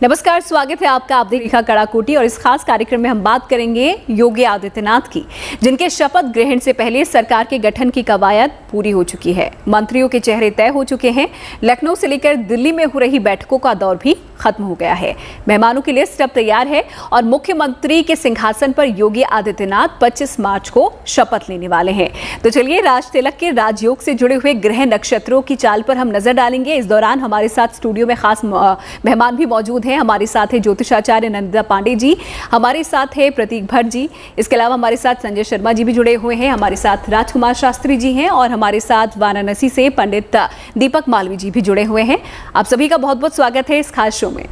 नमस्कार, स्वागत है आपका। आप देख रेखा कड़ाकोटी और इस खास कार्यक्रम में हम बात करेंगे योगी आदित्यनाथ की, जिनके शपथ ग्रहण से पहले सरकार के गठन की कवायद पूरी हो चुकी है। मंत्रियों के चेहरे तय हो चुके हैं। लखनऊ से लेकर दिल्ली में हो रही बैठकों का दौर भी खत्म हो गया है। मेहमानों की लिस्ट अब तैयार है और मुख्यमंत्री के सिंहासन पर योगी आदित्यनाथ 25 मार्च को शपथ लेने वाले हैं। तो चलिए, राज तिलक के राजयोग से जुड़े हुए ग्रह नक्षत्रों की चाल पर हम नजर डालेंगे। इस दौरान हमारे साथ स्टूडियो में खास मेहमान भी मौजूद हैं। हमारे साथ है ज्योतिषाचार्य नंदिता पांडे जी, हमारे साथ है प्रतीक भट्ट जी, इसके अलावा हमारे साथ संजय शर्मा जी भी जुड़े हुए हैं, हमारे साथ राजकुमार शास्त्री जी हैं और हमारे साथ वाराणसी से पंडित दीपक मालवी जी भी जुड़े हुए हैं। आप सभी का बहुत बहुत स्वागत है इस खास शो में।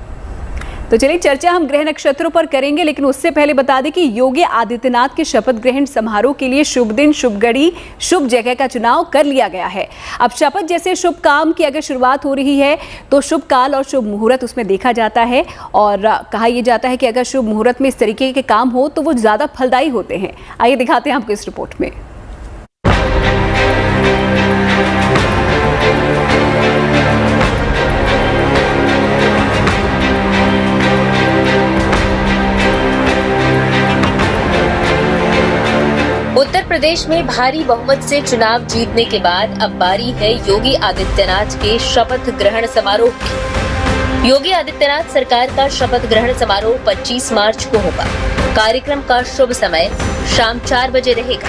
तो चलिए, चर्चा हम ग्रह नक्षत्रों पर करेंगे, लेकिन उससे पहले बता दें कि योगी आदित्यनाथ के शपथ ग्रहण समारोह के लिए शुभ दिन, शुभ घड़ी, शुभ जगह का चुनाव कर लिया गया है। अब शपथ जैसे शुभ काम की अगर शुरुआत हो रही है तो शुभ काल और शुभ मुहूर्त उसमें देखा जाता है और कहा यह जाता है कि अगर शुभ मुहूर्त में इस तरीके के काम हो तो वो ज्यादा फलदायी होते हैं। आइए दिखाते हैं आपको इस रिपोर्ट में। उत्तर प्रदेश में भारी बहुमत से चुनाव जीतने के बाद अब बारी है योगी आदित्यनाथ के शपथ ग्रहण समारोह की। योगी आदित्यनाथ सरकार का शपथ ग्रहण समारोह 25 मार्च को होगा। कार्यक्रम का शुभ समय शाम 4 बजे रहेगा।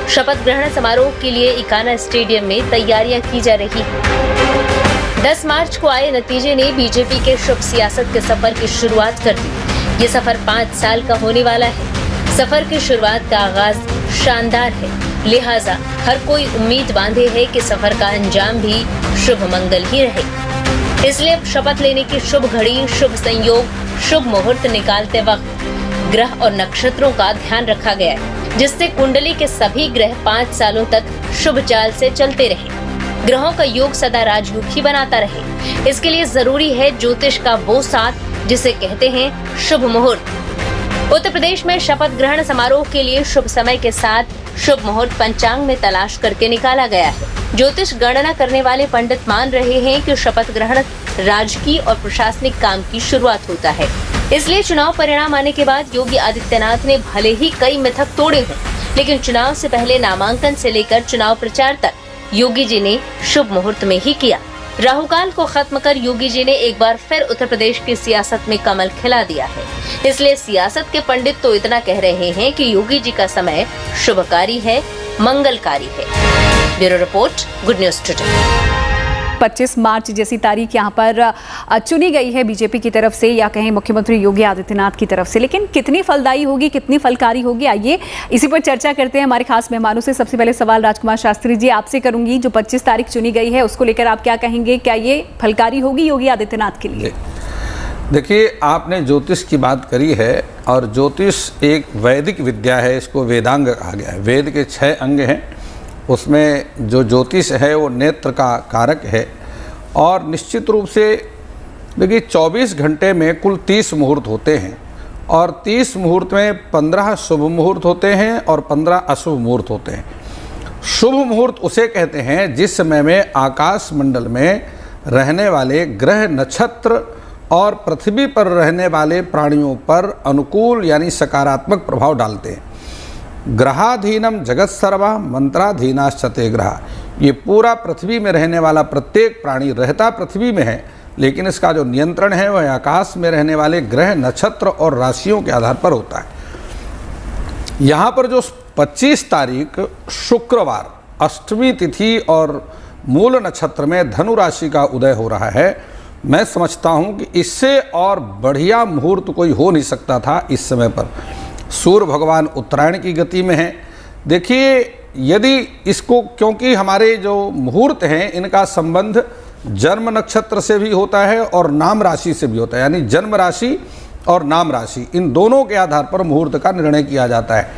शपथ ग्रहण समारोह के लिए इकाना स्टेडियम में तैयारियां की जा रही है। 10 मार्च को आए नतीजे ने बीजेपी के शुभ सियासत के सफर की शुरुआत कर दी। ये सफर 5 साल का होने वाला है। सफर की शुरुआत का आगाज शानदार है, लिहाजा हर कोई उम्मीद बांधे है कि सफर का अंजाम भी शुभ मंगल ही रहे। इसलिए अब शपथ लेने की शुभ घड़ी, शुभ संयोग, शुभ मुहूर्त निकालते वक्त ग्रह और नक्षत्रों का ध्यान रखा गया है, जिससे कुंडली के सभी ग्रह 5 सालों तक शुभ चाल से चलते रहे। ग्रहों का योग सदा राजयोग ही बनाता रहे। इसके लिए जरूरी है ज्योतिष का वो साथ जिसे कहते हैं शुभ मुहूर्त। उत्तर प्रदेश में शपथ ग्रहण समारोह के लिए शुभ समय के साथ शुभ मुहूर्त पंचांग में तलाश करके निकाला गया है। ज्योतिष गणना करने वाले पंडित मान रहे हैं कि शपथ ग्रहण राजकीय और प्रशासनिक काम की शुरुआत होता है। इसलिए चुनाव परिणाम आने के बाद योगी आदित्यनाथ ने भले ही कई मिथक तोड़े हों, लेकिन चुनाव से पहले नामांकन से लेकर चुनाव प्रचार तक योगी जी ने शुभ मुहूर्त में ही किया। राहुकाल को खत्म कर योगी जी ने एक बार फिर उत्तर प्रदेश की सियासत में कमल खिला दिया है। इसलिए सियासत के पंडित तो इतना कह रहे हैं कि योगी जी का समय शुभकारी है, मंगलकारी है। Bureau report, good news today. 25 मार्च जैसी तारीख यहाँ पर चुनी गई है बीजेपी की तरफ से, या कहें मुख्यमंत्री योगी आदित्यनाथ की तरफ से, लेकिन कितनी फलदायी होगी, कितनी फलकारी होगी, आइए इसी पर चर्चा करते हैं हमारे खास मेहमानों से। सबसे पहले सवाल राजकुमार शास्त्री जी आपसे करूंगी। जो 25 तारीख चुनी गई है उसको लेकर आप क्या कहेंगे? क्या ये फलकारी होगी योगी आदित्यनाथ के लिए? देखिए, आपने ज्योतिष की बात करी है और ज्योतिष एक वैदिक विद्या है, इसको वेदांग कहा गया है। वेद के 6 अंग हैं, उसमें जो ज्योतिष है वो नेत्र का कारक है। और निश्चित रूप से देखिए, 24 घंटे में कुल 30 मुहूर्त होते हैं और 30 मुहूर्त में 15 शुभ मुहूर्त होते हैं और 15 अशुभ मुहूर्त होते हैं। शुभ मुहूर्त उसे कहते हैं जिस समय में आकाश मंडल में रहने वाले ग्रह, नक्षत्र और पृथ्वी पर रहने वाले प्राणियों पर अनुकूल यानी सकारात्मक प्रभाव डालते हैं। ग्रहाधीनम जगत सर्वा मंत्राधीनाश्चते ग्रह। ये पूरा पृथ्वी में रहने वाला प्रत्येक प्राणी रहता पृथ्वी में है, लेकिन इसका जो नियंत्रण है वह आकाश में रहने वाले ग्रह, नक्षत्र और राशियों के आधार पर होता है। यहाँ पर जो 25 तारीख शुक्रवार अष्टमी तिथि और मूल नक्षत्र में धनु राशि का उदय हो रहा है, मैं समझता हूँ कि इससे और बढ़िया मुहूर्त कोई हो नहीं सकता था। इस समय पर सूर्य भगवान उत्तरायण की गति में है। देखिए, यदि इसको, क्योंकि हमारे जो मुहूर्त हैं इनका संबंध जन्म नक्षत्र से भी होता है और नाम राशि से भी होता है, यानी जन्म राशि और नाम राशि, इन दोनों के आधार पर मुहूर्त का निर्णय किया जाता है।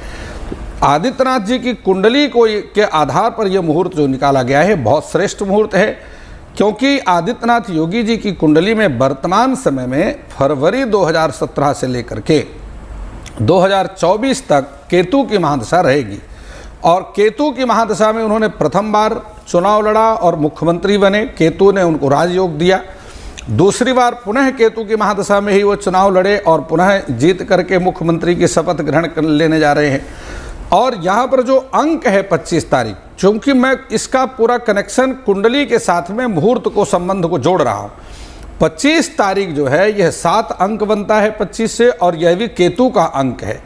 आदित्यनाथ जी की कुंडली को के आधार पर यह मुहूर्त जो निकाला गया है बहुत श्रेष्ठ मुहूर्त है, क्योंकि आदित्यनाथ योगी जी की कुंडली में वर्तमान समय में फरवरी 2017 से लेकर के 2024 तक केतु की महादशा रहेगी। और केतु की महादशा में उन्होंने प्रथम बार चुनाव लड़ा और मुख्यमंत्री बने, केतु ने उनको राजयोग दिया। दूसरी बार पुनः केतु की महादशा में ही वो चुनाव लड़े और पुनः जीत करके मुख्यमंत्री की शपथ ग्रहण कर लेने जा रहे हैं। और यहाँ पर जो अंक है 25 तारीख, चूंकि मैं इसका पूरा कनेक्शन कुंडली के साथ में मुहूर्त को संबंध को जोड़ रहा हूँ, 25 तारीख जो है यह 7 अंक बनता है 25 से, और यह भी केतु का अंक है।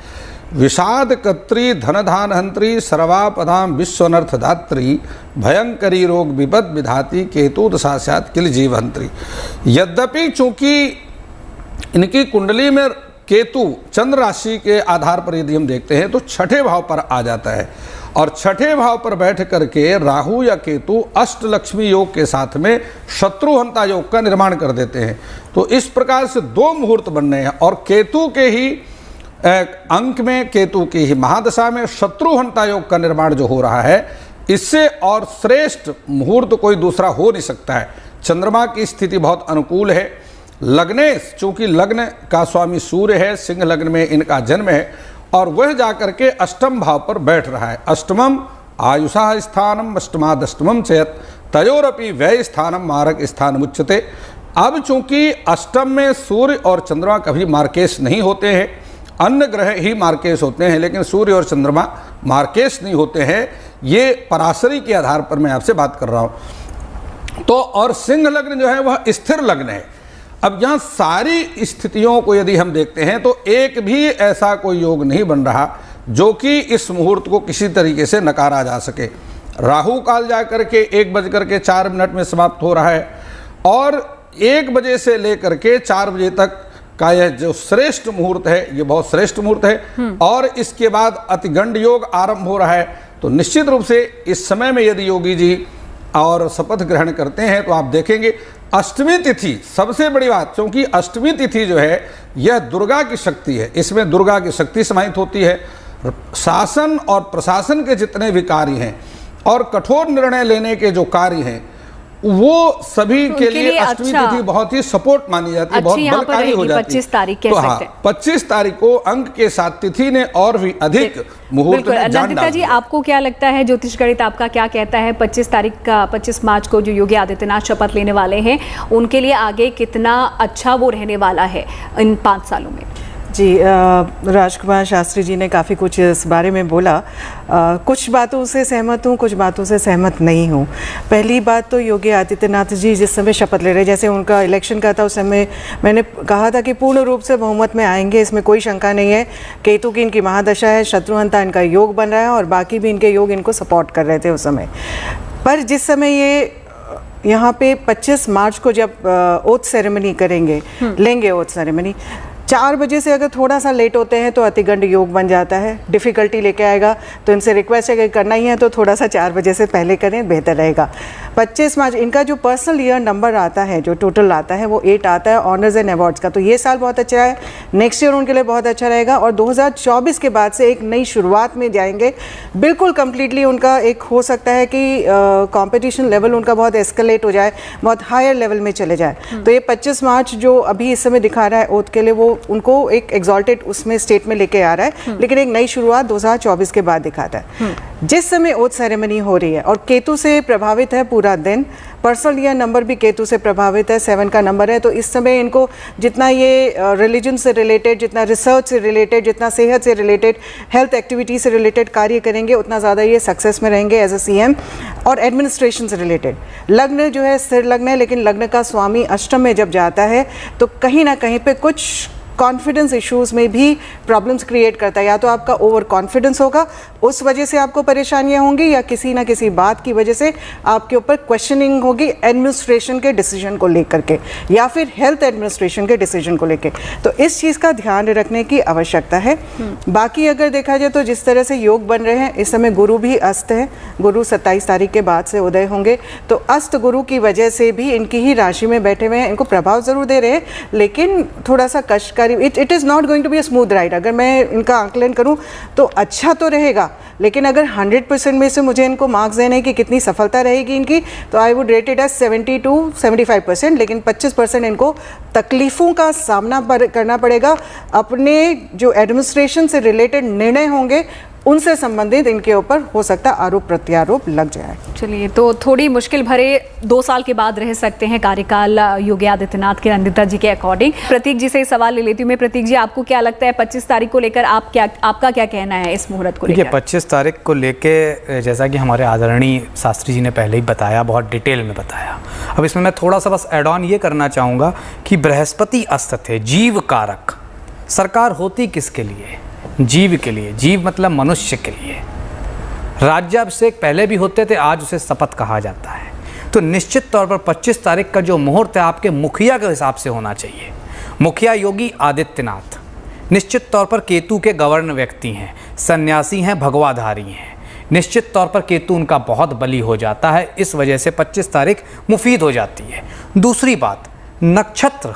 विषाद कत्री धनधान हंत्री सर्वापदाम विश्वनर्थ धात्री भयंकरी रोग विपद विधाती केतु दशास्यात् किल जीवहंत्री। यद्यपि चूंकि इनकी कुंडली में केतु चंद्र राशि के आधार पर यदि हम देखते हैं तो छठे भाव पर आ जाता है, और छठे भाव पर बैठ करके राहु या केतु अष्टलक्ष्मी योग के साथ में शत्रुहंता योग का निर्माण कर देते हैं। तो इस प्रकार से 2 मुहूर्त बन रहे हैं, और केतु के ही अंक में, केतु की ही महादशा में शत्रुहंता योग का निर्माण जो हो रहा है, इससे और श्रेष्ठ मुहूर्त कोई दूसरा हो नहीं सकता है। चंद्रमा की स्थिति बहुत अनुकूल है। लग्नेश, चूंकि लग्न का स्वामी सूर्य है, सिंह लग्न में इनका जन्म है, और वह जाकर के अष्टम भाव पर बैठ रहा है। अष्टमम आयुषा स्थानम अष्टमादष्टमम चेत तयोरपि व्यय स्थानम मारक स्थान उच्यते। अब चूंकि अष्टम में सूर्य और चंद्रमा कभी मार्केश नहीं होते हैं, अन्य ग्रह ही मार्केश होते हैं, लेकिन सूर्य और चंद्रमा मार्केश नहीं होते हैं। ये पराशरी के आधार पर मैं आपसे बात कर रहा हूँ। तो और सिंह लग्न जो है वह स्थिर लग्न है। अब यहाँ सारी स्थितियों को यदि हम देखते हैं तो एक भी ऐसा कोई योग नहीं बन रहा जो कि इस मुहूर्त को किसी तरीके से नकारा जा सके। राहु काल जा करके 1:04 में समाप्त हो रहा है, और 1 बजे से लेकर के 4 बजे तक का यह जो श्रेष्ठ मुहूर्त है, ये बहुत श्रेष्ठ मुहूर्त है। और इसके बाद अतिगंड योग आरंभ हो रहा है। तो निश्चित रूप से इस समय में यदि योगी जी और शपथ ग्रहण करते हैं तो आप देखेंगे अष्टमी तिथि सबसे बड़ी बात, क्योंकि अष्टमी तिथि जो है यह दुर्गा की शक्ति है, इसमें दुर्गा की शक्ति समाहित होती है। शासन और प्रशासन के जितने भी कार्य हैं और कठोर निर्णय लेने के जो कार्य हैं, वो सभी के लिए अष्टमी तिथि बहुत ही सपोर्ट मानी जाती है, बहुत बलकारी हो जाती है। 25 तारीख कह सकते हैं। 25 तारीख को अंक के साथ तिथि ने और भी अधिक मुहूर्त में जान नंदिता जी, आपको क्या लगता है, ज्योतिष गणित आपका क्या कहता है, 25 तारीख का 25 मार्च को जो योगी आदित्यनाथ शपथ लेने वाले हैं, उनके लिए आगे कितना अच्छा वो रहने वाला है इन 5 सालों में? जी, राजकुमार शास्त्री जी ने काफ़ी कुछ इस बारे में बोला। कुछ बातों से सहमत हूँ, कुछ बातों से सहमत नहीं हूँ। पहली बात तो योगी आदित्यनाथ जी जिस समय शपथ ले रहे, जैसे उनका इलेक्शन का था उस समय मैंने कहा था कि पूर्ण रूप से बहुमत में आएंगे, इसमें कोई शंका नहीं है। केतु की इनकी महादशा है, शत्रुहंता इनका योग बन रहा है, और बाकी भी इनके योग इनको सपोर्ट कर रहे थे उस समय। पर जिस समय ये यहाँ पे 25 मार्च को जब ओथ सेरेमनी करेंगे, लेंगे ओथ सेरेमनी, 4 बजे से अगर थोड़ा सा लेट होते हैं तो अतिगंड योग बन जाता है, डिफ़िकल्टी लेके आएगा। तो इनसे रिक्वेस्ट है कि करना ही है तो थोड़ा सा 4 बजे से पहले करें, बेहतर रहेगा। 25 मार्च इनका जो पर्सनल ईयर नंबर आता है, जो टोटल आता है वो 8 आता है ऑनर्स एंड अवार्ड्स का। तो ये साल बहुत अच्छा है, नेक्स्ट ईयर उनके लिए बहुत अच्छा रहेगा, और 2024 के बाद से एक नई शुरुआत में जाएंगे। बिल्कुल कम्प्लीटली उनका एक हो सकता है कि कॉम्पिटिशन लेवल उनका बहुत एस्केलेट हो जाए, बहुत हायर लेवल में चले जाए। तो ये 25 मार्च जो अभी इस समय दिखा रहा है ओथ के लिए, वो उनको एक एग्जॉल्टेड उसमें स्टेट में लेके आ रहा है, लेकिन एक नई शुरुआत 2024 के बाद दिखाता है। जिस समय ओथ सेरेमनी हो रही है और केतु से प्रभावित है पूरा दिन, पर्सनल ईयर नंबर भी केतु से प्रभावित है, 7 का नंबर है। तो इस समय इनको जितना ये रिलीजन से रिलेटेड, जितना रिसर्च से रिलेटेड, जितना सेहत से रिलेटेड, हेल्थ एक्टिविटी से रिलेटेड कार्य करेंगे, उतना ज़्यादा ये सक्सेस में रहेंगे एज अ CM। और एडमिनिस्ट्रेशन से रिलेटेड लग्न जो है स्थिर लग्न है, लेकिन लग्न का स्वामी अष्टम में जब जाता है तो कहीं ना कहीं पे कुछ कॉन्फिडेंस इश्यूज में भी प्रॉब्लम्स क्रिएट करता है। या तो आपका ओवर कॉन्फिडेंस होगा, उस वजह से आपको परेशानियां होंगी, या किसी ना किसी बात की वजह से आपके ऊपर क्वेश्चनिंग होगी एडमिनिस्ट्रेशन के डिसीजन को लेकर के, या फिर हेल्थ एडमिनिस्ट्रेशन के डिसीजन को लेकर। तो इस चीज़ का ध्यान रखने की आवश्यकता है। बाकी अगर देखा जाए तो जिस तरह से योग बन रहे हैं इस समय, गुरु भी अस्त है, गुरु 27 तारीख के बाद से उदय होंगे। तो अस्त गुरु की वजह से भी इनकी ही राशि में बैठे हुए हैं, इनको प्रभाव जरूर दे रहे हैं, लेकिन थोड़ा सा कष्टकारी। It is not going to be a smooth ride. अगर मैं इनका आंकलन करूं तो अच्छा तो रहेगा, लेकिन अगर 100% में से मुझे इनको मार्क्स देने की कितनी सफलता रहेगी इनकी, तो I would rate it as 70 to 75%। लेकिन 25% इनको तकलीफ़ों का सामना करना पड़ेगा। अपने जो एडमिनिस्ट्रेशन से रिलेटेड निर्णय होंगे उनसे संबंधित इनके ऊपर हो सकता है आरोप प्रत्यारोप लग जाए। चलिए, तो थोड़ी मुश्किल भरे 2 साल के बाद रह सकते हैं कार्यकाल योगी आदित्यनाथ के, नंदिता जी के अकॉर्डिंग। प्रतीक जी से सवाल ले लेती हूँ मैं। प्रतीक जी, आपको क्या लगता है 25 तारीख को लेकर आपका क्या कहना है इस मुहूर्त को लेकर? देखिए, 25 तारीख को लेके जैसा कि हमारे आदरणीय शास्त्री जी ने पहले ही बताया, बहुत डिटेल में बताया। अब इसमें मैं थोड़ा सा बस एड ऑन ये करना चाहूँगा कि बृहस्पति अस्त थे, जीव कारक। सरकार होती किसके लिए? जीव के लिए। जीव मतलब मनुष्य के लिए। राज्याभिषेक पहले भी होते थे, आज उसे शपथ कहा जाता है। तो निश्चित तौर पर 25 तारीख का जो मुहूर्त है आपके मुखिया के हिसाब से होना चाहिए। मुखिया योगी आदित्यनाथ निश्चित तौर पर केतु के गवर्न व्यक्ति हैं, सन्यासी हैं, भगवाधारी हैं। निश्चित तौर पर केतु उनका बहुत बली हो जाता है, इस वजह से 25 तारीख मुफीद हो जाती है। दूसरी बात, नक्षत्र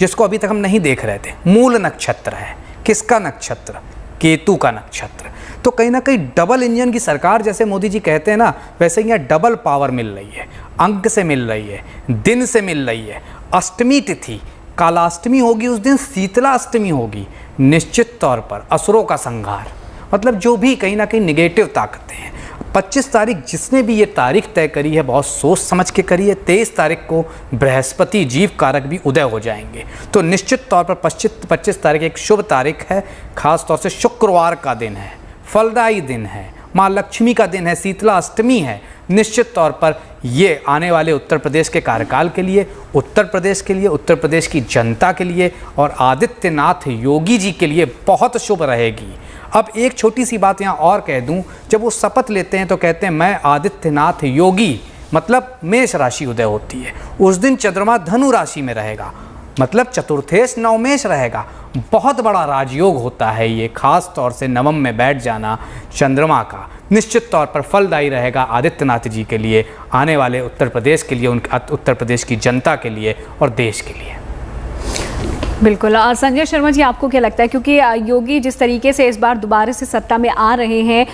जिसको अभी तक हम नहीं देख रहे थे, मूल नक्षत्र है। किसका नक्षत्र? केतु का नक्षत्र। तो कहीं ना कहीं डबल इंजन की सरकार, जैसे मोदी जी कहते हैं ना, वैसे यहाँ डबल पावर मिल रही है। अंक से मिल रही है, दिन से मिल रही है। अष्टमी तिथि, कालाष्टमी होगी उस दिन, शीतला अष्टमी होगी। निश्चित तौर पर असुरों का संहार, मतलब जो भी कहीं ना कहीं निगेटिव ताकतें हैं। 25 तारीख जिसने भी ये तारीख तय करी है, बहुत सोच समझ के करी है। 23 तारीख को बृहस्पति जीव कारक भी उदय हो जाएंगे। तो निश्चित तौर पर 25 तारीख एक शुभ तारीख है। खास तौर से शुक्रवार का दिन है, फलदायी दिन है, माँ लक्ष्मी का दिन है, शीतला अष्टमी है। निश्चित तौर पर ये आने वाले उत्तर प्रदेश के कार्यकाल के लिए, उत्तर प्रदेश के लिए, उत्तर प्रदेश की जनता के लिए और आदित्यनाथ योगी जी के लिए बहुत शुभ रहेगी। अब एक छोटी सी बात यहाँ और कह दूँ, जब वो शपथ लेते हैं तो कहते हैं मैं आदित्यनाथ योगी, मतलब मेष राशि उदय होती है। उस दिन चंद्रमा धनु राशि में रहेगा, मतलब चतुर्थेश नवमेश रहेगा। बहुत बड़ा राजयोग होता है ये, खास तौर से नवम में बैठ जाना चंद्रमा का। निश्चित तौर पर फलदायी रहेगा आदित्यनाथ जी के लिए, आने वाले उत्तर प्रदेश के लिए, उनके उत्तर प्रदेश की जनता के लिए और देश के लिए। बिल्कुल। संजय शर्मा जी, आपको क्या लगता है, क्योंकि योगी जिस तरीके से इस बार दोबारा से सत्ता में आ रहे हैं,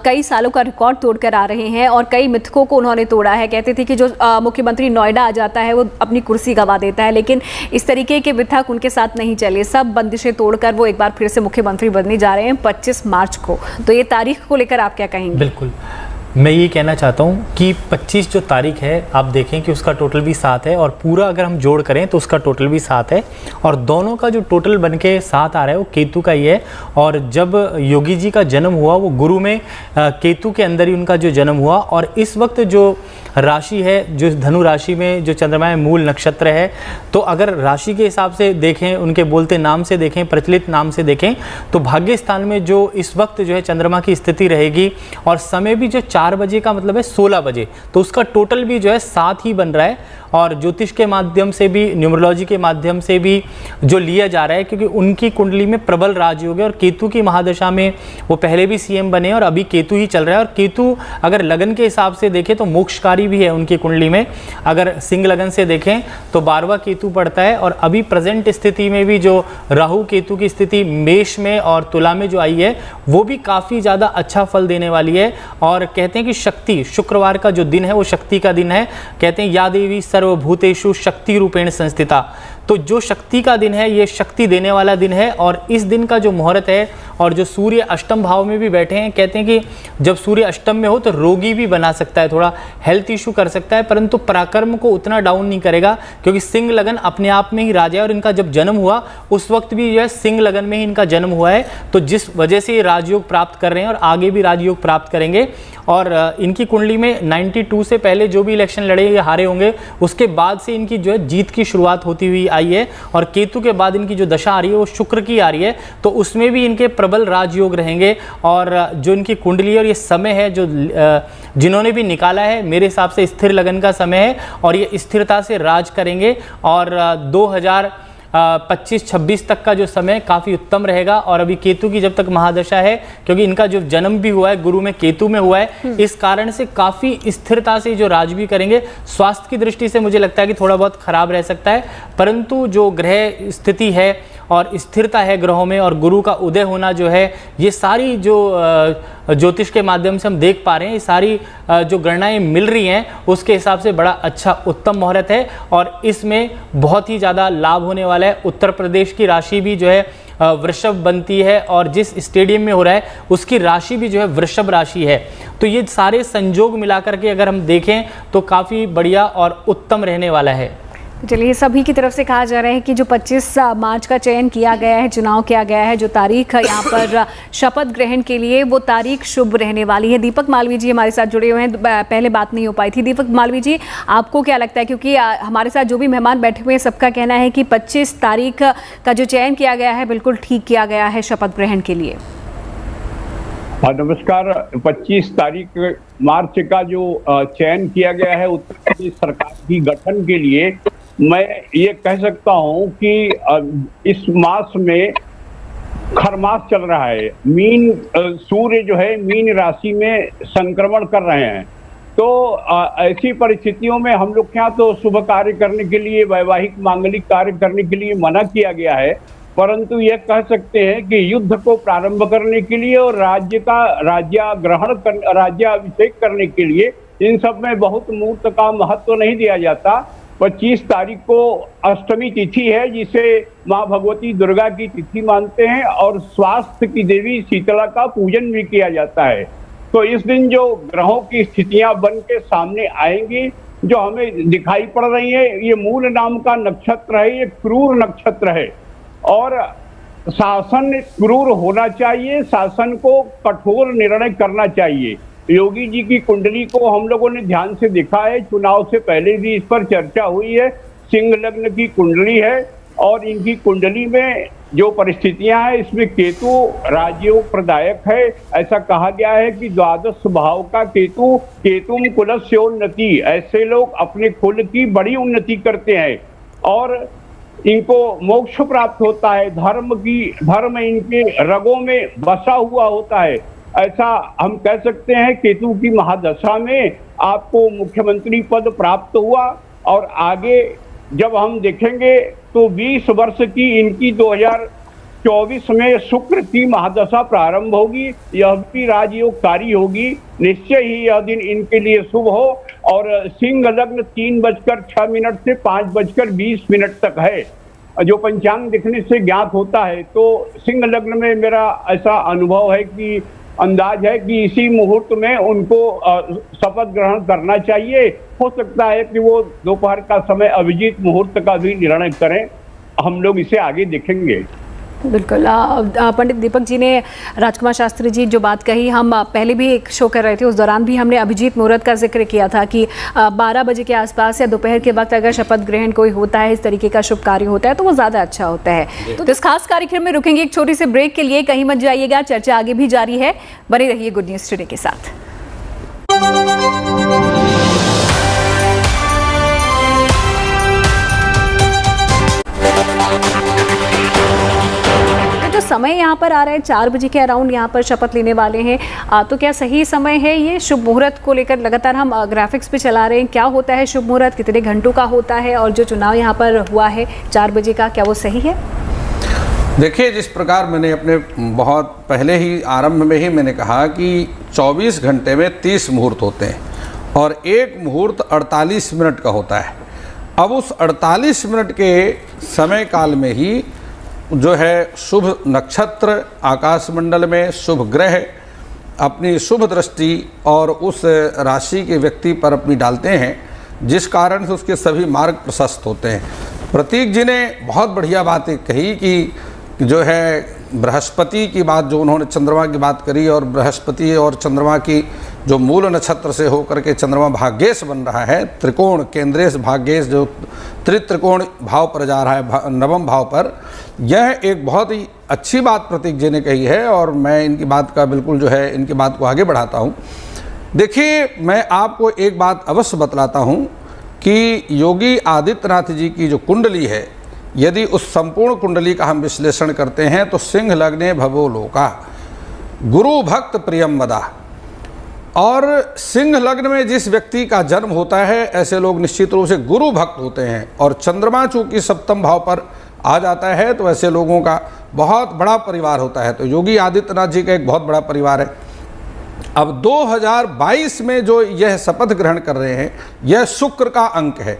कई सालों का रिकॉर्ड तोड़कर आ रहे हैं और कई मिथकों को उन्होंने तोड़ा है। कहते थे कि जो मुख्यमंत्री नोएडा आ जाता है वो अपनी कुर्सी गंवा देता है, लेकिन इस तरीके के मिथक उनके साथ नहीं चले। सब बंदिशें तोड़कर वो एक बार फिर से मुख्यमंत्री बनने जा रहे हैं 25 मार्च को। तो ये तारीख को लेकर आप क्या कहेंगे? बिल्कुल, मैं ये कहना चाहता हूँ कि 25 जो तारीख है, आप देखें कि उसका टोटल भी 7 है और पूरा अगर हम जोड़ करें तो उसका टोटल भी 7 है और दोनों का जो टोटल बन के 7 आ रहा है वो केतु का ही है। और जब योगी जी का जन्म हुआ वो गुरु में केतु के अंदर ही उनका जो जन्म हुआ और इस वक्त जो राशि है, जो धनु राशि में जो चंद्रमा है, मूल नक्षत्र है। तो अगर राशि के हिसाब से देखें, उनके बोलते नाम से देखें, प्रचलित नाम से देखें, तो भाग्य स्थान में जो इस वक्त जो है चंद्रमा की स्थिति रहेगी और समय भी जो 4 बजे का मतलब है 16 बजे, तो उसका टोटल भी जो है 7 ही बन रहा है। और ज्योतिष के माध्यम से भी, न्यूमरोलॉजी के माध्यम से भी जो लिया जा रहा है, क्योंकि उनकी कुंडली में प्रबल राजयोग है और केतु की महादशा में वो पहले भी सीएम बने और अभी केतु ही चल रहा है। और केतु अगर लगन के हिसाब से देखें तो मोक्षकारी भी है उनकी कुंडली में। अगर सिंह लगन से देखें तो 12वां केतु पड़ता है और अभी प्रेजेंट स्थिति में भी जो राहु केतु की स्थिति मेष में और तुला में जो आई है वो भी काफ़ी ज़्यादा अच्छा फल देने वाली है। और कहते हैं कि शक्ति, शुक्रवार का जो दिन है वो शक्ति का दिन है। कहते हैं या देवी सर्वभूतेषु शक्ति रूपेण संस्थिता, तो जो शक्ति का दिन है ये शक्ति देने वाला दिन है। और इस दिन का जो मुहूर्त है और जो सूर्य अष्टम भाव में भी बैठे हैं, कहते हैं कि जब सूर्य अष्टम में हो तो रोगी भी बना सकता है, थोड़ा हेल्थ इशू कर सकता है, परंतु पराक्रम को उतना डाउन नहीं करेगा क्योंकि सिंह लगन अपने आप में ही राजा है और इनका जब जन्म हुआ उस वक्त भी जो है सिंह लगन में ही इनका जन्म हुआ है। तो जिस वजह से ये राजयोग प्राप्त कर रहे हैं और आगे भी राजयोग प्राप्त करेंगे। और इनकी कुंडली में 92 से पहले जो भी इलेक्शन लड़े या हारे होंगे उसके बाद से इनकी जो है जीत की शुरुआत होती हुई आई है। और केतु के बाद इनकी जो दशा आ रही है वो शुक्र की आ रही है, तो उसमें भी इनके प्रबल राजयोग रहेंगे। और जो इनकी कुंडली और ये समय है जो जिन्होंने भी निकाला है, मेरे हिसाब से स्थिर लगन का समय है और ये स्थिरता से राज करेंगे। और 2025-26 तक का जो समय काफ़ी उत्तम रहेगा। और अभी केतु की जब तक महादशा है, क्योंकि इनका जो जन्म भी हुआ है गुरु में केतु में हुआ है, इस कारण से काफ़ी स्थिरता से जो राज भी करेंगे। स्वास्थ्य की दृष्टि से मुझे लगता है कि थोड़ा बहुत खराब रह सकता है, परंतु जो ग्रह स्थिति है और स्थिरता है ग्रहों में और गुरु का उदय होना जो है, ये सारी जो ज्योतिष के माध्यम से हम देख पा रहे हैं, ये सारी जो गणनाएं मिल रही हैं उसके हिसाब से बड़ा अच्छा उत्तम मुहूर्त है और इसमें बहुत ही ज़्यादा लाभ होने वाला है। उत्तर प्रदेश की राशि भी जो है वृषभ बनती है और जिस स्टेडियम में हो रहा है उसकी राशि भी जो है वृषभ राशि है। तो ये सारे संजोग मिलाकर के अगर हम देखें तो काफ़ी बढ़िया और उत्तम रहने वाला है। चलिए, सभी की तरफ से कहा जा रहा है कि जो 25 मार्च का चयन किया गया है, चुनाव किया गया है, जो तारीख यहाँ पर शपथ ग्रहण के लिए, वो तारीख शुभ रहने वाली है। दीपक मालवीय जी हमारे साथ जुड़े हुए हैं, पहले बात नहीं हो पाई थी। दीपक मालवीय जी, आपको क्या लगता है, क्योंकि हमारे साथ जो भी मेहमान बैठे हुए हैं सबका कहना है कि 25 तारीख का जो चयन किया गया है बिल्कुल ठीक किया गया है शपथ ग्रहण के लिए। नमस्कार। 25 तारीख मार्च का जो चयन किया गया है उत्तर प्रदेश सरकार की गठन के लिए, मैं ये कह सकता हूं कि इस मास में खरमास चल रहा है। मीन सूर्य जो है मीन राशि में संक्रमण कर रहे हैं। तो ऐसी परिस्थितियों में हम लोग के यहाँ तो शुभ कार्य करने के लिए, वैवाहिक मांगलिक कार्य करने के लिए मना किया गया है, परंतु ये कह सकते हैं कि युद्ध को प्रारंभ करने के लिए और राज्याभिषेक करने के लिए इन सब में बहुत मुहूर्त का महत्व नहीं दिया जाता। 25 तारीख को अष्टमी तिथि है, जिसे माँ भगवती दुर्गा की तिथि मानते हैं और स्वास्थ्य की देवी शीतला का पूजन भी किया जाता है। तो इस दिन जो ग्रहों की स्थितियां बन के सामने आएंगी, जो हमें दिखाई पड़ रही है, ये मूल नाम का नक्षत्र है, ये क्रूर नक्षत्र है और शासन क्रूर होना चाहिए, शासन को कठोर निर्णय करना चाहिए। योगी जी की कुंडली को हम लोगों ने ध्यान से देखा है, चुनाव से पहले भी इस पर चर्चा हुई है। सिंह लग्न की कुंडली है और इनकी कुंडली में जो परिस्थितियां हैं इसमें केतु राजयोग प्रदायक है। ऐसा कहा गया है कि द्वादश भाव का केतुम कुलस्योन्नति, ऐसे लोग अपने कुल की बड़ी उन्नति करते हैं और इनको मोक्ष प्राप्त होता है। धर्म इनके रगों में बसा हुआ होता है। ऐसा हम कह सकते हैं केतु की महादशा में आपको मुख्यमंत्री पद प्राप्त हुआ और आगे जब हम देखेंगे तो 20 वर्ष की इनकी 2024 में शुक्र की महादशा प्रारंभ होगी। यह भी राजयोगकारी होगी। निश्चय ही यह दिन इनके लिए शुभ हो और सिंह लग्न 3:06 से 5:20 तक है, जो पंचांग दिखने से ज्ञात होता है। तो सिंह लग्न में मेरा ऐसा अनुभव है कि अंदाज है कि इसी मुहूर्त में उनको शपथ ग्रहण करना चाहिए। हो सकता है कि वो दोपहर का समय अभिजीत मुहूर्त का भी निर्णय करें। हम लोग इसे आगे देखेंगे। बिल्कुल। पंडित दीपक जी ने, राजकुमार शास्त्री जी जो बात कही, हम पहले भी एक शो कर रहे थे, उस दौरान भी हमने अभिजीत मुहूर्त का जिक्र किया था कि 12 बजे के आसपास या दोपहर के वक्त अगर शपथ ग्रहण कोई होता है, इस तरीके का शुभ कार्य होता है तो वो ज़्यादा अच्छा होता है। तो इस खास कार्यक्रम में रुकेंगे एक छोटी सी ब्रेक के लिए, कहीं मत जाइएगा, चर्चा आगे भी जारी है, बने रहिए गुड न्यूज़ टुडे के साथ। जो समय यहाँ पर आ रहा है 4 बजे के अराउंड यहाँ पर शपथ लेने वाले हैं, तो क्या सही समय है ये? शुभ मुहूर्त को लेकर लगातार हम ग्राफिक्स पे चला रहे हैं, क्या होता है शुभ मुहूर्त, कितने घंटों का होता है, और जो चुनाव यहाँ पर हुआ है 4 बजे का, क्या वो सही है? देखिए, जिस प्रकार मैंने अपने बहुत पहले ही आरंभ में ही मैंने कहा कि 24 घंटे में 30 मुहूर्त होते हैं और एक मुहूर्त 48 मिनट का होता है। अब उस 48 मिनट के समय काल में ही जो है शुभ नक्षत्र आकाशमंडल में शुभ ग्रह अपनी शुभ दृष्टि और उस राशि के व्यक्ति पर अपनी डालते हैं, जिस कारण से उसके सभी मार्ग प्रशस्त होते हैं। प्रतीक जी ने बहुत बढ़िया बात कही कि जो है बृहस्पति की बात, जो उन्होंने चंद्रमा की बात करी, और बृहस्पति और चंद्रमा की जो मूल नक्षत्र से होकर के चंद्रमा भाग्येश बन रहा है, त्रिकोण केंद्रेश भाग्येश जो त्रित्रिकोण भाव पर जा रहा है, नवम भाव पर, यह एक बहुत ही अच्छी बात प्रतीक जी ने कही है और मैं इनकी बात का बिल्कुल जो है इनकी बात को आगे बढ़ाता हूँ। देखिए, मैं आपको एक बात अवश्य बतलाता हूँ कि योगी आदित्यनाथ जी की जो कुंडली है, यदि उस संपूर्ण कुंडली का हम विश्लेषण करते हैं तो सिंह लग्ने भवो लोका गुरु भक्त प्रियम वदा, और सिंह लग्न में जिस व्यक्ति का जन्म होता है ऐसे लोग निश्चित रूप से गुरु भक्त होते हैं। और चंद्रमा चूंकि सप्तम भाव पर आ जाता है तो ऐसे लोगों का बहुत बड़ा परिवार होता है। तो योगी आदित्यनाथ जी का एक बहुत बड़ा परिवार है। अब 2022 में जो यह शपथ ग्रहण कर रहे हैं, यह शुक्र का अंक है।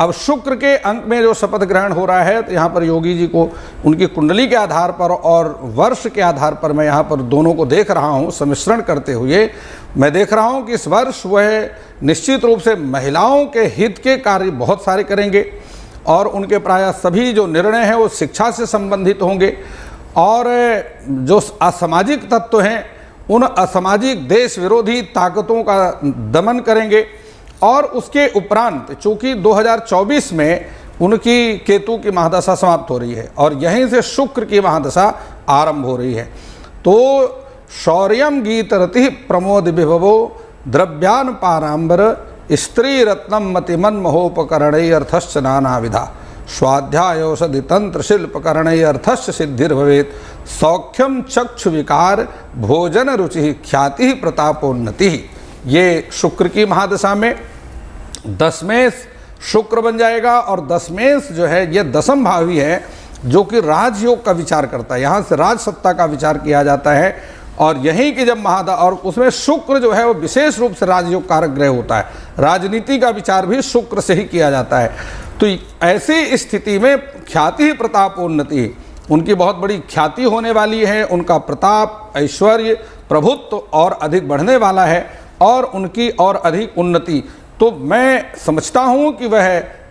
अब शुक्र के अंक में जो शपथ ग्रहण हो रहा है, तो यहाँ पर योगी जी को उनकी कुंडली के आधार पर और वर्ष के आधार पर मैं यहाँ पर दोनों को देख रहा हूँ, सम्मिश्रण करते हुए मैं देख रहा हूँ कि इस वर्ष वह निश्चित रूप से महिलाओं के हित के कार्य बहुत सारे करेंगे और उनके प्रायः सभी जो निर्णय हैं वो शिक्षा से संबंधित होंगे और जो असामाजिक तत्व हैं उन असामाजिक देश विरोधी ताकतों का दमन करेंगे। और उसके उपरांत चूँकि 2024 में उनकी केतु की महादशा समाप्त हो रही है और यहीं से शुक्र की महादशा आरंभ हो रही है, तो शौर्यम गीत रति प्रमोद विभवो द्रव्यान पारांबर स्त्री रत्नम मतिमन महोपकरणै अर्थश्च नानाविधा स्वाध्याय औषधि तंत्र शिल्पकरणै अर्थश्च सिद्धिर्भवेत् सौख्यम चक्षु विकार भोजन रुचि ख्याति प्रतापोन्नति। ये शुक्र की महादशा में दशमेश शुक्र बन जाएगा और दशमेश जो है ये दशम भावी है जो कि राजयोग का विचार करता है, यहाँ से राज सत्ता का विचार किया जाता है और यहीं की जब और उसमें शुक्र जो है वो विशेष रूप से राजयोग कारक ग्रह होता है, राजनीति का विचार भी शुक्र से ही किया जाता है। तो ऐसी स्थिति में ख्याति प्रतापोन्नति, उनकी बहुत बड़ी ख्याति होने वाली है, उनका प्रताप ऐश्वर्य प्रभुत्व और अधिक बढ़ने वाला है और उनकी और अधिक उन्नति। तो मैं समझता हूँ कि वह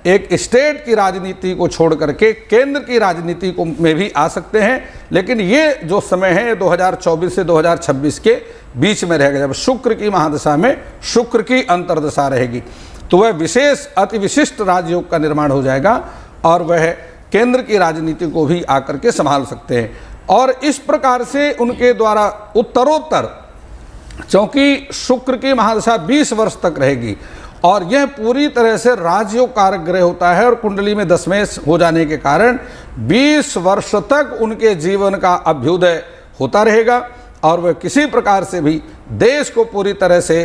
एक स्टेट की राजनीति को छोड़ करके केंद्र की राजनीति को में भी आ सकते हैं, लेकिन ये जो समय है 2024 से 2026 के बीच में रहेगा, जब शुक्र की महादशा में शुक्र की अंतर्दशा रहेगी तो वह विशेष अति विशिष्ट राजयोग का निर्माण हो जाएगा और वह केंद्र की राजनीति को भी आकर के संभाल सकते हैं। और इस प्रकार से उनके द्वारा उत्तरोत्तर, क्योंकि शुक्र की महादशा 20 वर्ष तक रहेगी और यह पूरी तरह से राजयोग कारक ग्रह होता है और कुंडली में दशमेश हो जाने के कारण 20 वर्ष तक उनके जीवन का अभ्युदय होता रहेगा और वह किसी प्रकार से भी देश को पूरी तरह से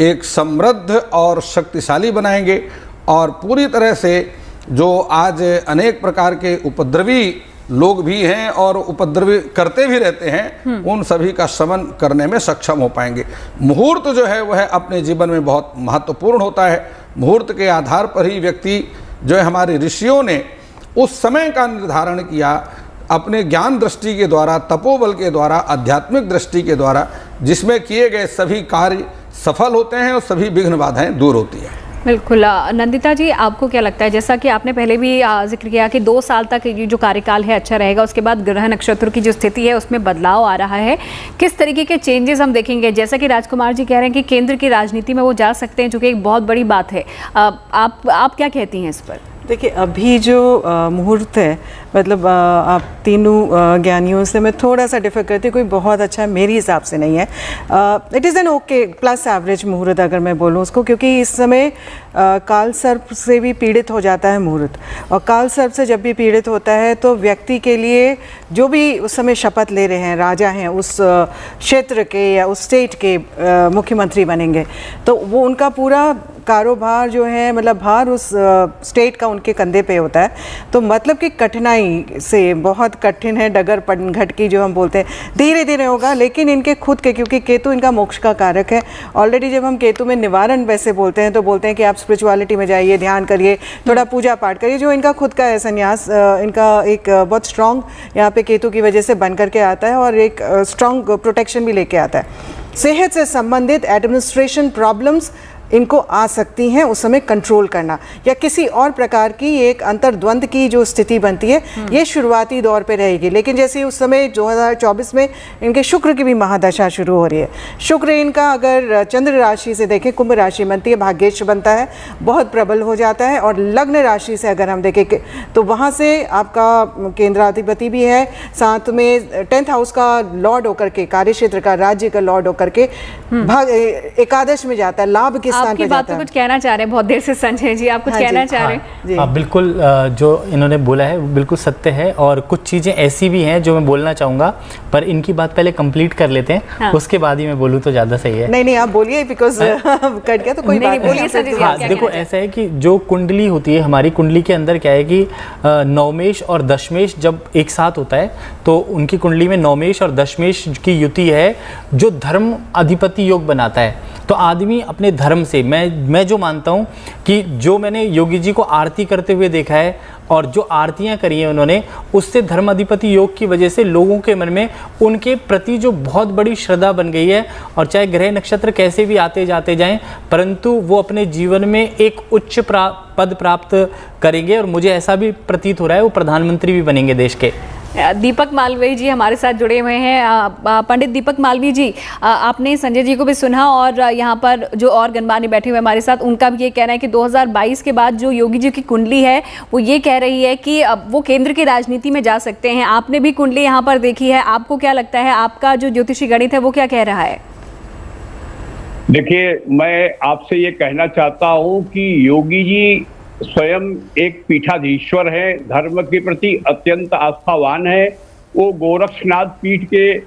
एक समृद्ध और शक्तिशाली बनाएंगे और पूरी तरह से जो आज अनेक प्रकार के उपद्रवी लोग भी हैं और उपद्रवी करते भी रहते हैं, उन सभी का शमन करने में सक्षम हो पाएंगे। मुहूर्त जो है वह अपने जीवन में बहुत महत्वपूर्ण होता है। मुहूर्त के आधार पर ही व्यक्ति जो है, हमारे ऋषियों ने उस समय का निर्धारण किया अपने ज्ञान दृष्टि के द्वारा, तपोबल के द्वारा, आध्यात्मिक दृष्टि के द्वारा, जिसमें किए गए सभी कार्य सफल होते हैं और सभी विघ्न बाधाएं दूर होती हैं। बिल्कुल। नंदिता जी, आपको क्या लगता है, जैसा कि आपने पहले भी जिक्र किया कि 2 साल तक ये जो कार्यकाल है अच्छा रहेगा, उसके बाद ग्रह नक्षत्र की जो स्थिति है उसमें बदलाव आ रहा है, किस तरीके के चेंजेस हम देखेंगे? जैसा कि राजकुमार जी कह रहे हैं कि केंद्र की राजनीति में वो जा सकते हैं, जो कि एक बहुत बड़ी बात है। आप क्या कहती हैं इस पर? देखिए, अभी जो मुहूर्त है, मतलब आप तीनों ज्ञानियों से मैं थोड़ा सा डिफर करती हूँ, कोई बहुत अच्छा मेरे हिसाब से नहीं है। It is an okay plus average मुहूर्त अगर मैं बोलूँ उसको, क्योंकि इस समय काल सर्प से भी पीड़ित हो जाता है मुहूर्त, और काल सर्प से जब भी पीड़ित होता है तो व्यक्ति के लिए जो भी उस समय शपथ ले रहे हैं, राजा हैं, उस क्षेत्र के या उस स्टेट के मुख्यमंत्री बनेंगे, तो वो उनका पूरा कारोबार जो है, मतलब भार उस स्टेट का उनके कंधे पे होता है। तो मतलब कि कठिनाई से, बहुत कठिन है, डगर पनघट की जो हम बोलते हैं, धीरे धीरे होगा, लेकिन इनके खुद के, क्योंकि केतु इनका मोक्ष का कारक है। ऑलरेडी जब हम केतु में निवारण वैसे बोलते हैं तो बोलते हैं कि आप स्पिरिचुअलिटी में जाइए, ध्यान करिए, थोड़ा पूजा पाठ करिए, जो इनका खुद का है संन्यास, इनका एक बहुत स्ट्रांग यहाँ पे केतु की वजह से बन करके आता है और एक स्ट्रांग प्रोटेक्शन भी लेके आता है। सेहत से संबंधित एडमिनिस्ट्रेशन प्रॉब्लम्स इनको आ सकती हैं, उस समय कंट्रोल करना या किसी और प्रकार की एक अंतर्द्वंद की जो स्थिति बनती है, ये शुरुआती दौर पे रहेगी। लेकिन जैसे उस समय 2024 में इनके शुक्र की भी महादशा शुरू हो रही है। शुक्र इनका अगर चंद्र राशि से देखें, कुंभ राशि बनती है, भाग्येश बनता है, बहुत प्रबल हो जाता है, और लग्न राशि से अगर हम देखें तो वहाँ से आपका केंद्राधिपति भी है, साथ में 10th हाउस का लॉर्ड होकर के, कार्य क्षेत्र का, राज्य का लॉर्ड होकर के एकादश में जाता है, लाभ के आपकी बात पे कुछ कहना चाह रहे हैं बहुत देर से संजय जी, आप कुछ कहना चाह रहे हैं? हाँ, बिल्कुल, जो इन्होंने बोला है बिल्कुल सत्य है, और कुछ चीज़ें ऐसी भी हैं जो मैं बोलना चाहूँगा, पर इनकी बात पहले कंप्लीट कर लेते हैं। हाँ। उसके बाद ही मैं बोलूँ तो ज़्यादा सही है। नहीं आप बोलिए, बिकॉज कट गया तो कोई बात नहीं। हाँ, देखो, ऐसा है कि जो कुंडली होती है, हमारी कुंडली के अंदर क्या है कि नवमेश और दशमेश जब एक साथ होता है तो उनकी कुंडली में नवमेश और दशमेश की युति है, जो धर्म अधिपति योग बनाता है। तो आदमी अपने धर्म से मैं जो मानता हूँ कि जो मैंने योगी जी को आरती करते हुए देखा है और जो आरतियाँ करी हैं उन्होंने, उससे धर्माधिपति योग की वजह से लोगों के मन में उनके प्रति जो बहुत बड़ी श्रद्धा बन गई है। और चाहे ग्रह नक्षत्र कैसे भी आते जाते जाएं, परंतु वो अपने जीवन में एक उच्च पद प्राप्त करेंगे और मुझे ऐसा भी प्रतीत हो रहा है वो प्रधानमंत्री भी बनेंगे देश के। दीपक मालवीय जी हमारे साथ जुड़े हुए हैं। पंडित दीपक मालवीय जी, आपने संजय जी को भी सुना और यहाँ पर जो और गणमान्य बैठे हुए हमारे साथ, उनका भी ये कहना है कि 2022 के बाद जो योगी जी की कुंडली है वो ये कह रही है कि अब वो केंद्र की राजनीति में जा सकते हैं। आपने भी कुंडली यहाँ पर देखी है, आपको क्या लगता है, आपका जो ज्योतिषी गणित है वो क्या कह रहा है? देखिए, मैं आपसे ये कहना चाहता हूँ कि योगी जी स्वयं एक पीठाधीश्वर है, धर्म के प्रति अत्यंत आस्थावान है। वो गोरक्षनाथ पीठ के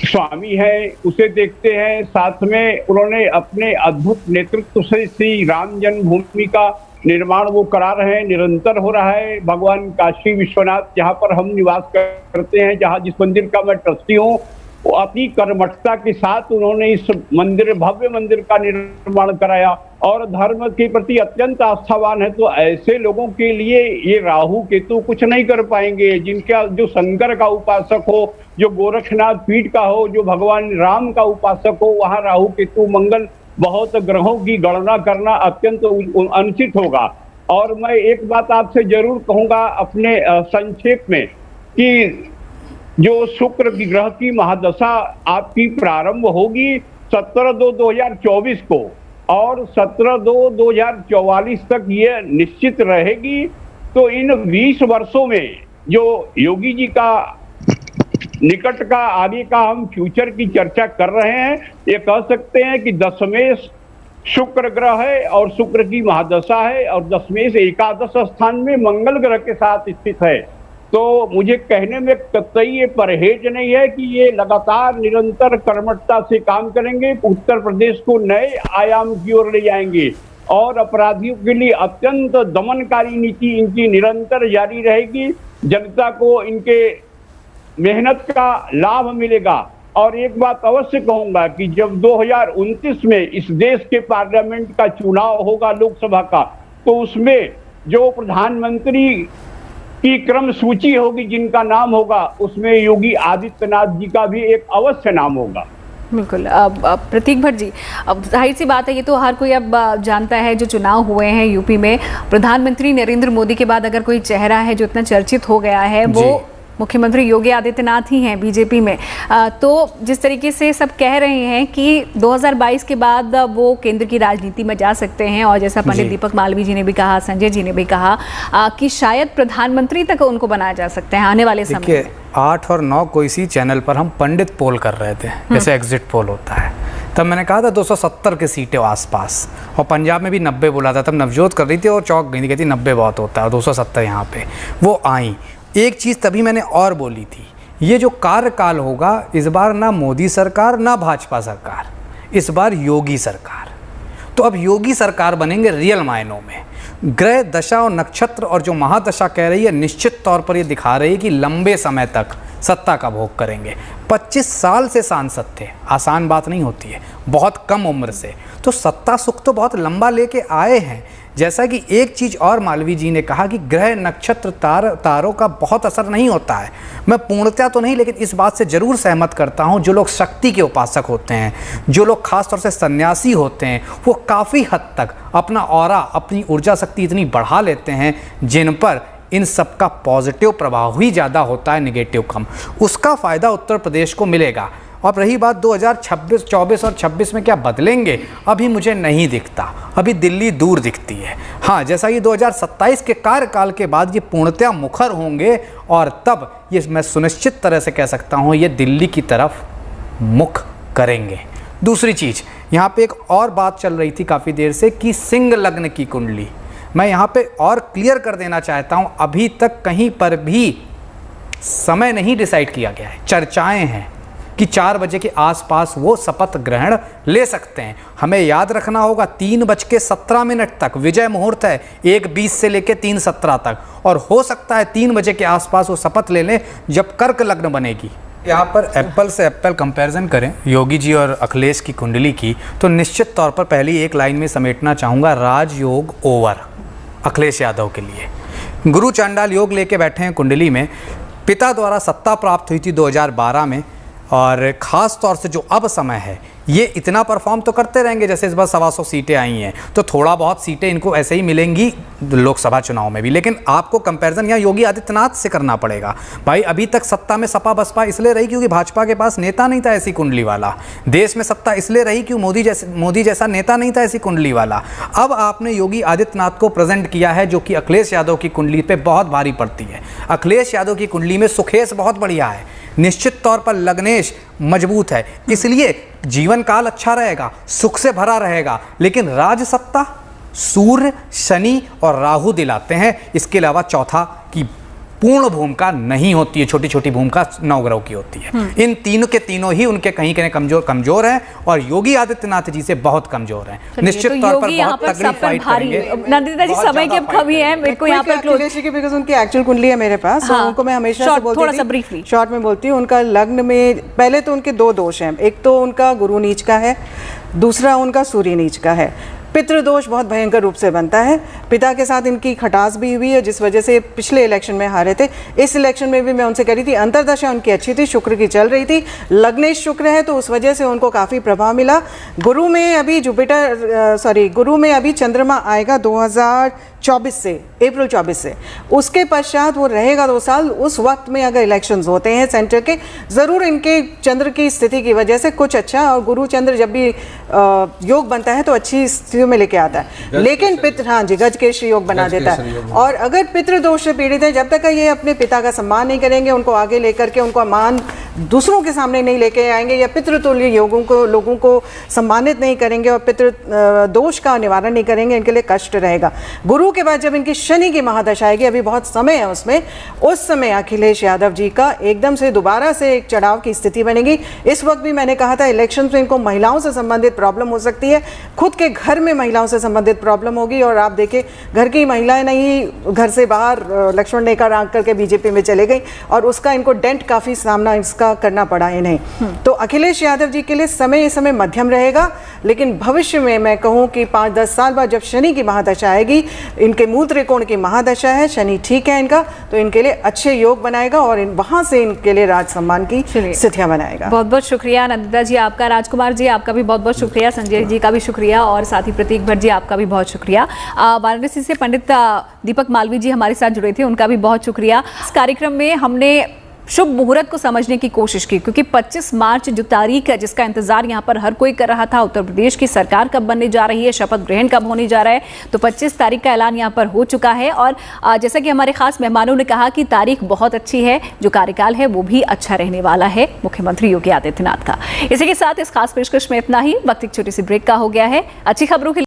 स्वामी है, उसे देखते हैं। साथ में उन्होंने अपने अद्भुत नेतृत्व से श्री राम जन्मभूमि का निर्माण वो करा रहे हैं, निरंतर हो रहा है। भगवान काशी विश्वनाथ जहाँ पर हम निवास करते हैं, जहाँ जिस मंदिर का मैं ट्रस्टी हूँ, वो अपनी कर्मठता के साथ उन्होंने इस मंदिर, भव्य मंदिर का निर्माण कराया और धर्म के प्रति अत्यंत आस्थावान है। तो ऐसे लोगों के लिए ये राहु केतु कुछ नहीं कर पाएंगे। जिनका जो शंकर का उपासक हो, जो गोरक्षनाथ पीठ का हो, जो भगवान राम का उपासक हो, वहाँ राहु केतु मंगल बहुत ग्रहों की गणना करना अत्यंत अनुचित होगा। और मैं एक बात आपसे जरूर कहूंगा अपने संक्षेप में कि जो शुक्र की ग्रह की महादशा आपकी प्रारंभ होगी 17/2/2024 को और 17/2/2044 तक ये निश्चित रहेगी। तो इन 20 वर्षों में जो योगी जी का निकट का, आगे का हम फ्यूचर की चर्चा कर रहे हैं, ये कह सकते हैं कि दशमेश शुक्र ग्रह है और शुक्र की महादशा है और दशमेश एकादश स्थान में मंगल ग्रह के साथ स्थित है। तो मुझे कहने में कतई ये परहेज नहीं है कि ये लगातार निरंतर कर्मठता से काम करेंगे, उत्तर प्रदेश को नए आयाम की ओर ले जाएंगे और अपराधियों के लिए अत्यंत दमनकारी नीति इनकी निरंतर जारी रहेगी। जनता को इनके मेहनत का लाभ मिलेगा। और एक बात अवश्य कहूंगा कि जब 2029 में इस देश के पार्लियामेंट का चुनाव होगा, लोकसभा का, तो उसमें जो प्रधानमंत्री की क्रम सूची होगी, जिनका नाम होगा, उसमें योगी आदित्यनाथ जी का भी एक अवश्य नाम होगा। बिल्कुल। अब प्रतीक भट्ट जी, अब जाहिर सी बात है, ये तो हर कोई अब जानता है, जो चुनाव हुए हैं यूपी में, प्रधानमंत्री नरेंद्र मोदी के बाद अगर कोई चेहरा है जो इतना चर्चित हो गया है, वो मुख्यमंत्री योगी आदित्यनाथ ही हैं बीजेपी में। तो जिस तरीके से सब कह रहे हैं कि 2022 के बाद वो केंद्र की राजनीति में जा सकते हैं और जैसा पंडित दीपक मालवीय जी ने भी कहा, संजय जी ने भी कहा कि शायद प्रधानमंत्री तक उनको बनाया जा सकते हैं आने वाले समय में। 8 और 9 को इसी चैनल पर हम पंडित पोल कर रहे थे, जैसे एग्जिट पोल होता है, तब मैंने कहा था 270 के सीटें आसपास, और पंजाब में भी 90 बोला था। तब नवजोत कर रही थी और चौक गई थी, कहती 90 बहुत होता है, 270 यहाँ पे वो आई। एक चीज़ तभी मैंने और बोली थी, ये जो कार्यकाल होगा इस बार ना मोदी सरकार ना भाजपा सरकार, इस बार योगी सरकार। तो अब योगी सरकार बनेंगे रियल मायनों में। ग्रह दशा और नक्षत्र और जो महादशा कह रही है, निश्चित तौर पर ये दिखा रही है कि लंबे समय तक सत्ता का भोग करेंगे। 25 साल से सांसद थे, आसान बात नहीं होती है, बहुत कम उम्र से, तो सत्ता सुख तो बहुत लंबा लेके आए हैं। जैसा कि एक चीज़ और मालवीय जी ने कहा कि ग्रह नक्षत्र तारों का बहुत असर नहीं होता है। मैं पूर्णतया तो नहीं, लेकिन इस बात से ज़रूर सहमत करता हूँ, जो लोग शक्ति के उपासक होते हैं, जो लोग खास तौर से सन्यासी होते हैं, वो काफ़ी हद तक अपना ऑरा, अपनी ऊर्जा शक्ति इतनी बढ़ा लेते हैं जिन पर इन सब का पॉजिटिव प्रभाव ही ज़्यादा होता है, नेगेटिव कम। उसका फ़ायदा उत्तर प्रदेश को मिलेगा। और रही बात 2026, 24 और 26 में क्या बदलेंगे, अभी मुझे नहीं दिखता, अभी दिल्ली दूर दिखती है। हाँ, जैसा ये 2027 के कार्यकाल के बाद ये पूर्णतया मुखर होंगे और तब ये मैं सुनिश्चित तरह से कह सकता हूँ ये दिल्ली की तरफ मुख करेंगे। दूसरी चीज़, यहाँ पे एक और बात चल रही थी काफ़ी देर से कि सिंह लग्न की कुंडली, मैं यहाँ पे और क्लियर कर देना चाहता हूँ, अभी तक कहीं पर भी समय नहीं डिसाइड किया गया है। चर्चाएं हैं कि 4 बजे के आसपास वो शपथ ग्रहण ले सकते हैं। हमें याद रखना होगा 3:17 तक विजय मुहूर्त है, 1:20 से लेकर 3:17 तक, और हो सकता है 3 बजे के आसपास वो शपथ ले लें जब कर्क लग्न बनेगी। यहाँ पर एप्पल से एप्पल कंपैरिजन करें योगी जी और अखिलेश की कुंडली की, तो निश्चित तौर पर पहली एक लाइन में समेटना चाहूँगा, राजयोग ओवर अखिलेश यादव के लिए। गुरु चांडाल योग लेके बैठे हैं कुंडली में, पिता द्वारा सत्ता प्राप्त हुई थी 2012 में, और ख़ास तौर से जो अब समय है ये इतना परफॉर्म तो करते रहेंगे, जैसे इस बार 125 सीटें आई हैं तो थोड़ा बहुत सीटें इनको ऐसे ही मिलेंगी लोकसभा चुनाव में भी। लेकिन आपको कंपैरिजन यहाँ योगी आदित्यनाथ से करना पड़ेगा। भाई अभी तक सत्ता में सपा बसपा इसलिए रही क्योंकि भाजपा के पास नेता नहीं था ऐसी कुंडली वाला। देश में सत्ता इसलिए रही क्यों मोदी जैसा नेता नहीं था ऐसी कुंडली वाला। अब आपने योगी आदित्यनाथ को प्रेजेंट किया है जो कि अखिलेश यादव की कुंडली पर बहुत भारी पड़ती है। अखिलेश यादव की कुंडली में सुखेश बहुत बढ़िया है, निश्चित तौर पर लग्नेश मजबूत है, इसलिए जीवन काल अच्छा रहेगा, सुख से भरा रहेगा। लेकिन राजसत्ता सूर्य, शनि और राहु दिलाते हैं, इसके अलावा चौथा की पूर्ण भूमिका नहीं होती है, छोटी छोटी भूमिका नवग्रह की होती है। इन तीनों के तीनों ही उनके कहीं कमजोर हैं और योगी आदित्यनाथ जी से बहुत कमजोर हैं। निश्चित तौर पर बहुत तगड़ी फाइट करेंगे। नंदिता जी समय की अब कमी है, मेरे को यहाँ पर अखिलेश जी की बिकॉज उनकी एक्चुअल कुंडली है मेरे पास, तो उनको मैं हमेशा से बोलती हूँ, ब्रीफली शॉर्ट में बोलती हूँ। उनका लग्न में पहले तो उनके 2 दोष हैं, एक तो उनका गुरु नीच का है, दूसरा उनका सूर्य नीच का है। पितृदोष बहुत भयंकर रूप से बनता है। पिता के साथ इनकी खटास भी हुई है जिस वजह से पिछले इलेक्शन में हारे थे। इस इलेक्शन में भी मैं उनसे कह रही थी, अंतर्दशा उनकी अच्छी थी, शुक्र की चल रही थी, लग्नेश शुक्र है तो उस वजह से उनको काफ़ी प्रभाव मिला। गुरु में अभी चंद्रमा आएगा 2024 से, अप्रैल 24 से, उसके पश्चात वो रहेगा 2 साल। उस वक्त में अगर इलेक्शंस होते हैं सेंटर के, ज़रूर इनके चंद्र की स्थिति की वजह से कुछ अच्छा, और गुरु चंद्र जब भी योग बनता है तो अच्छी स्थितियों में लेके आता है। लेकिन गज केशरी योग बना देता है। और अगर पितृदोष से पीड़ित है, जब तक ये अपने पिता का सम्मान नहीं करेंगे, उनको आगे लेकर के उनको मान दूसरों के सामने नहीं लेके आएंगे, या पितृतुल्य लोगों को सम्मानित नहीं करेंगे और पितृ दोष का निवारण नहीं करेंगे, इनके लिए कष्ट रहेगा। गुरु के बाद जब इनकी शनि की महादशा आएगी, अभी बहुत समय है उसमें, उस समय अखिलेश यादव जी का एकदम से दोबारा से एक चढ़ाव की स्थिति बनेगी। इस वक्त भी मैंने कहा था इलेक्शन में इनको महिलाओं से संबंधित प्रॉब्लम हो सकती है, खुद के घर में महिलाओं से संबंधित प्रॉब्लम होगी। और आप देखिए घर की महिलाएं नहीं, घर से बाहर लक्ष्मण रेखा रांग करके बीजेपी में चले गई और उसका इनको डेंट काफ़ी सामना इसका करना पड़ा इन्हें। तो अखिलेश यादव जी के लिए समय इस समय मध्यम रहेगा, लेकिन भविष्य में मैं कहूँ कि 5-10 साल बाद जब शनि की महादशा आएगी, इनके मूल त्रिकोण की महादशा है, शनि ठीक है इनका, तो इनके लिए अच्छे योग बनाएगा और वहाँ से इनके लिए राज सम्मान की स्थितियाँ बनाएगा। बहुत बहुत शुक्रिया नंदिता जी आपका, राजकुमार जी आपका भी बहुत बहुत शुक्रिया, संजय जी का भी शुक्रिया और साथ ही प्रतीक भट्ट जी आपका भी बहुत शुक्रिया। वाराणसी से पंडित दीपक मालवीय जी हमारे साथ जुड़े थे, उनका भी बहुत शुक्रिया। इस कार्यक्रम में हमने शुभ मुहूर्त को समझने की कोशिश की, क्योंकि 25 मार्च जो तारीख है जिसका इंतजार यहाँ पर हर कोई कर रहा था, उत्तर प्रदेश की सरकार कब बनने जा रही है, शपथ ग्रहण कब होने जा रहा है, तो 25 तारीख का ऐलान यहाँ पर हो चुका है। और जैसा कि हमारे खास मेहमानों ने कहा कि तारीख बहुत अच्छी है, जो कार्यकाल है वो भी अच्छा रहने वाला है मुख्यमंत्री योगी आदित्यनाथ का। इसी के साथ इस खास पेशकश में इतना ही। वक्त एक छोटी सी ब्रेक का हो गया है। अच्छी खबरों के